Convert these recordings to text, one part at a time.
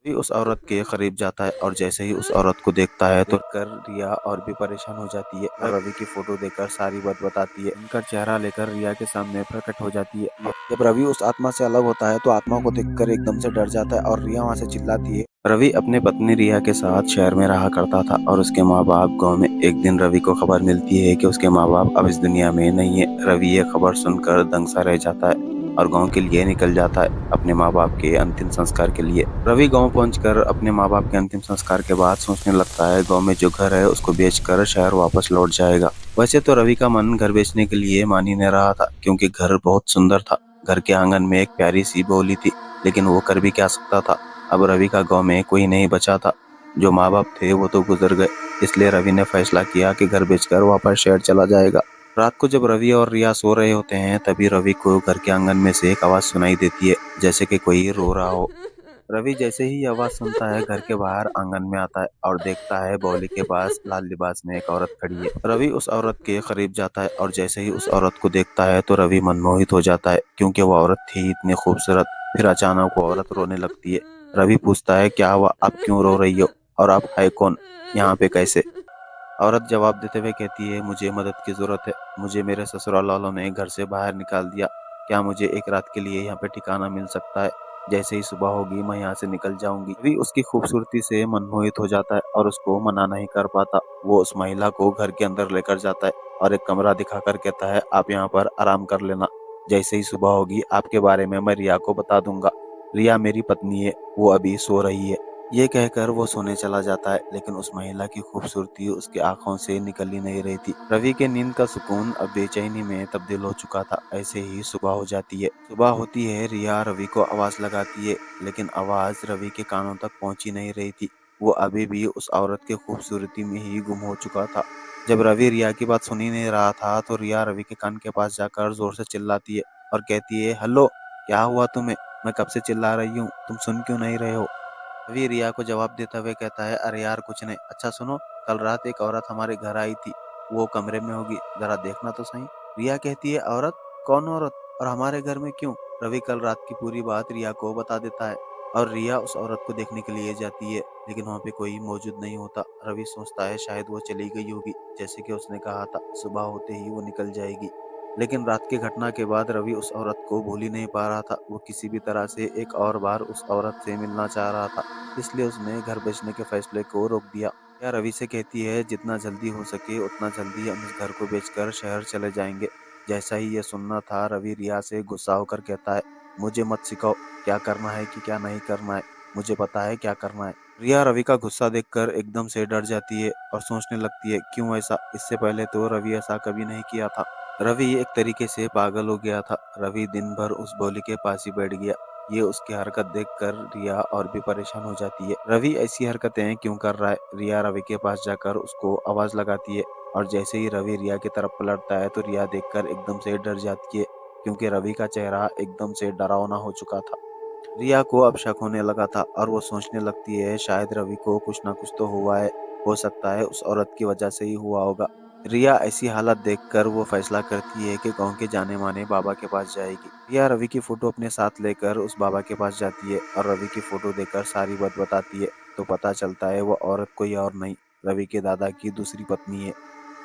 भी उस औरत के करीब जाता है और जैसे ही उस औरत को देखता है तो कर रिया और भी परेशान हो जाती है और रवि की फोटो देखकर सारी बात बताती है। उनका चेहरा लेकर रिया के सामने प्रकट हो जाती है। जब रवि उस आत्मा से अलग होता है तो आत्मा को देखकर एकदम से डर जाता है और रिया वहां से चिल्लाती है। रवि अपने पत्नी रिया के साथ शहर में रहा करता था और उसके माँ बाप गाँव में। एक दिन रवि को खबर मिलती है कि उसके माँ बाप अब इस दुनिया में नहीं है। रवि ये खबर सुनकर दंग सा रह जाता है और गांव के लिए निकल जाता है अपने माँ बाप के अंतिम संस्कार के लिए। रवि गांव पहुंचकर अपने माँ बाप के अंतिम संस्कार के बाद सोचने लगता है गांव में जो घर है उसको बेचकर शहर वापस लौट जाएगा। वैसे तो रवि का मन घर बेचने के लिए मान ही नहीं रहा था क्योंकि घर बहुत सुंदर था। घर के आंगन में एक प्यारी सी बोली थी, लेकिन वो कर भी क्या सकता था। अब रवि का गाँव में कोई नहीं बचा था। जो माँ बाप थे वो तो गुजर गए, इसलिए रवि ने फैसला किया कि घर बेचकर वापस शहर चला जाएगा। रात को जब रवि और रिया सो रहे होते हैं तभी रवि को घर के आंगन में से एक आवाज सुनाई देती है, जैसे कि कोई रो रहा हो। रवि जैसे ही आवाज सुनता है घर के बाहर आंगन में आता है और देखता है बावली के पास लाल लिबास में एक औरत खड़ी है। रवि उस औरत के करीब जाता है और जैसे ही उस औरत को देखता है तो रवि मनमोहित हो जाता है क्योंकि वो औरत थी इतनी खूबसूरत। फिर अचानक वो औरत रोने लगती है। रवि पूछता है क्या हुआ, आप क्यों रो रही हो और आप है कौन, यहाँ पे कैसे। औरत जवाब देते हुए कहती है मुझे मदद की जरूरत है। मुझे मेरे ससुराल वालों ने घर से बाहर निकाल दिया। क्या मुझे एक रात के लिए यहाँ पे ठिकाना मिल सकता है। जैसे ही सुबह होगी मैं यहाँ से निकल जाऊंगी। रवि उसकी खूबसूरती से मनमोहित हो जाता है और उसको मना नहीं कर पाता। वो उस महिला को घर के अंदर लेकर जाता है और एक कमरा दिखाकर कहता है आप यहाँ पर आराम कर लेना। जैसे ही सुबह होगी आपके बारे में मैं रिया को बता दूंगा। रिया मेरी पत्नी है, वो अभी सो रही है। ये कहकर वो सोने चला जाता है, लेकिन उस महिला की खूबसूरती उसकी आंखों से निकल ही नहीं रही थी। रवि के नींद का सुकून अब बेचैनी में तब्दील हो चुका था। ऐसे ही सुबह हो जाती है। सुबह होती है, रिया रवि को आवाज लगाती है, लेकिन आवाज रवि के कानों तक पहुंची नहीं रही थी। वो अभी भी उस औरत की खूबसूरती में ही गुम हो चुका था। जब रवि रिया की बात सुन ही नहीं रहा था तो रिया रवि के कान के पास जाकर जोर से चिल्लाती है और कहती है हेलो, क्या हुआ तुम्हें, मैं कब से चिल्ला रही हूँ, तुम सुन क्यों नहीं रहे हो। रवि रिया को जवाब देते हुए कहता है अरे यार कुछ नहीं, अच्छा सुनो, कल रात एक औरत हमारे घर आई थी, वो कमरे में होगी, जरा देखना तो सही। रिया कहती है औरत, कौन औरत और हमारे घर में क्यों। रवि कल रात की पूरी बात रिया को बता देता है और रिया उस औरत को देखने के लिए जाती है, लेकिन वहाँ पे कोई मौजूद नहीं होता। रवि सोचता है शायद वो चली गई होगी, जैसे कि उसने कहा था सुबह होते ही वो निकल जाएगी। लेकिन रात की घटना के बाद रवि उस औरत को भूल ही नहीं पा रहा था। वो किसी भी तरह से एक और बार उस औरत से मिलना चाह रहा था, इसलिए उसने घर बेचने के फैसले को रोक दिया। यह रवि से कहती है जितना जल्दी हो सके उतना जल्दी हम इस घर को बेचकर शहर चले जाएंगे। जैसा ही ये सुनना था रवि रिया से गुस्सा होकर कहता है मुझे मत सिखाओ क्या करना है कि क्या नहीं करना है, मुझे पता है क्या करना है। रिया रवि का गुस्सा देखकर एकदम से डर जाती है और सोचने लगती है क्यों ऐसा, इससे पहले तो रवि ऐसा कभी नहीं किया था। रवि एक तरीके से पागल हो गया था। रवि दिन भर उस बोली के पास ही बैठ गया। ये उसकी हरकत देखकर रिया और भी परेशान हो जाती है। रवि ऐसी हरकतें क्यों कर रहा है। रिया रवि के पास जाकर उसको आवाज लगाती है और जैसे ही रवि रिया की तरफ पलटता है तो रिया देखकर एकदम से डर जाती है क्योंकि रवि का चेहरा एकदम से डरावना हो चुका था। रिया को अब शक होने लगा था और वो सोचने लगती है शायद रवि को कुछ ना कुछ तो हुआ है, हो सकता है उस औरत की वजह से ही हुआ होगा। रिया ऐसी हालत देखकर वो फैसला करती है कि गांव के जाने माने बाबा के पास जाएगी। रिया रवि की फोटो अपने साथ लेकर उस बाबा के पास जाती है और रवि की फोटो देखकर सारी बात बताती है तो पता चलता है वो औरत कोई और नहीं, रवि के दादा की दूसरी पत्नी है,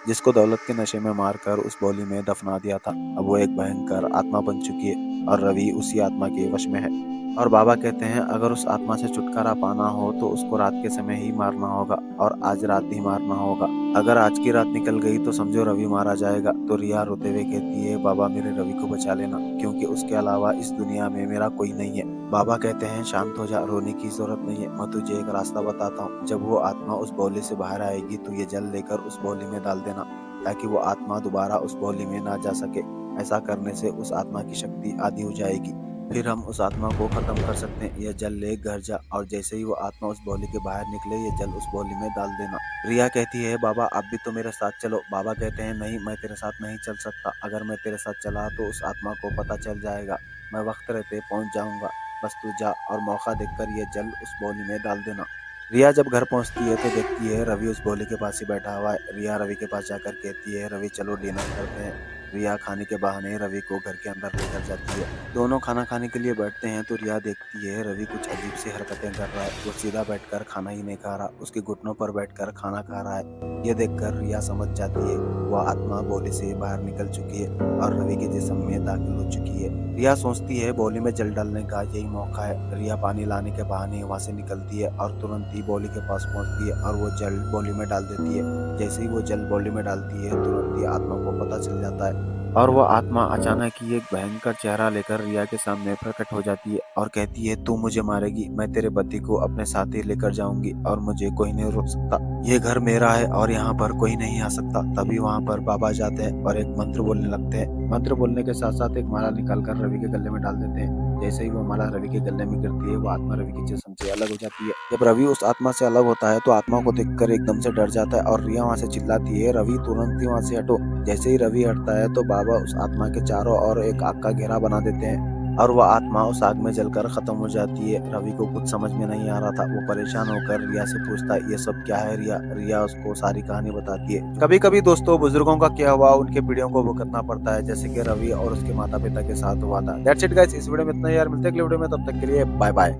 जिसको दौलत के नशे में मारकर उस बोली में दफना दिया था। अब वो एक भयंकर आत्मा बन चुकी है और रवि उसी आत्मा के वश में है। और बाबा कहते हैं अगर उस आत्मा से छुटकारा पाना हो तो उसको रात के समय ही मारना होगा और आज रात ही मारना होगा। अगर आज की रात निकल गई तो समझो रवि मारा जाएगा। तो रिया रोते हुए कहती है बाबा मेरे रवि को बचा लेना, क्योंकि उसके अलावा इस दुनिया में मेरा कोई नहीं है। बाबा कहते हैं शांत हो जा, रोने की जरूरत नहीं है, मैं तुझे एक रास्ता बताता हूँ। जब वो आत्मा उस बोली से बाहर आएगी तो ये जल लेकर उस बोली में डाल देना, ताकि वो आत्मा दोबारा उस बोली में ना जा सके। ऐसा करने से उस आत्मा की शक्ति आधी हो जाएगी, फिर हम उस आत्मा को खत्म कर सकते हैं। यह जल ले घर जा और जैसे ही वो आत्मा उस बोली के बाहर निकले ये जल उस बोली में डाल देना। रिया कहती है बाबा आप भी तो मेरे साथ चलो। बाबा कहते हैं नहीं, मैं तेरे साथ नहीं चल सकता, अगर मैं तेरे साथ चला तो उस आत्मा को पता चल जाएगा, मैं वक्त रहते पहुंच जाऊंगा, बस तू जा और मौका देखकर ये जल उस बोली में डाल देना। रिया जब घर पहुंचती है तो देखती है रवि उस बोली के पास ही बैठा हुआ है। रिया रवि के पास जाकर कहती है रवि चलो डिनर करते हैं। रिया खाने के बहाने रवि को घर के अंदर लेकर जाती है। दोनों खाना खाने के लिए बैठते हैं तो रिया देखती है रवि कुछ अजीब सी हरकतें कर रहा है। वो सीधा बैठकर खाना ही नहीं खा रहा, उसके घुटनों पर बैठकर खाना खा रहा है। ये देखकर रिया समझ जाती है वह आत्मा बोली से बाहर निकल चुकी है और रवि के जिस्म में दाखिल हो चुकी है। रिया सोचती है बोली में जल डालने का यही मौका है। रिया पानी लाने के बहाने वहाँ से निकलती है और तुरंत ही बोली के पास पहुँचती है और वो जल बोली में डाल देती है। जैसे ही वो जल बोली में डालती है तुरंत ही आत्मा को पता चल जाता है और वो आत्मा अचानक ही एक भयंकर चेहरा लेकर रिया के सामने प्रकट हो जाती है और कहती है तू मुझे मारेगी, मैं तेरे पति को अपने साथ ही लेकर जाऊंगी और मुझे कोई नहीं रोक सकता। ये घर मेरा है और यहाँ पर कोई नहीं आ सकता। तभी वहाँ पर बाबा जाते हैं और एक मंत्र बोलने लगते हैं। मंत्र बोलने के साथ साथ एक माला निकालकर रवि के गले में डाल देते हैं। जैसे ही वो माला रवि के गले में गिरती है वो आत्मा रवि के जिस्म से अलग हो जाती है। जब रवि उस आत्मा से अलग होता है तो आत्मा को देखकर एकदम से डर जाता है और रिया वहाँ से चिल्लाती है रवि तुरंत ही वहाँ से हटो। जैसे ही रवि हटता है तो बाबा उस आत्मा के चारों ओर एक आग का घेरा बना देते हैं और वह आत्मा उस आग में जलकर खत्म हो जाती है। रवि को कुछ समझ में नहीं आ रहा था। वो परेशान होकर रिया से पूछता है ये सब क्या है रिया। रिया उसको सारी कहानी बताती है। कभी कभी दोस्तों बुजुर्गों का क्या हुआ उनके पीढ़ियों को भुगतना पड़ता है, जैसे कि रवि और उसके माता पिता के साथ हुआ था। दैट्स इट गाइस, इस वीडियो में इतना ही यार। मिलते हैं अगले वीडियो में, तब तक के लिए बाय बाय।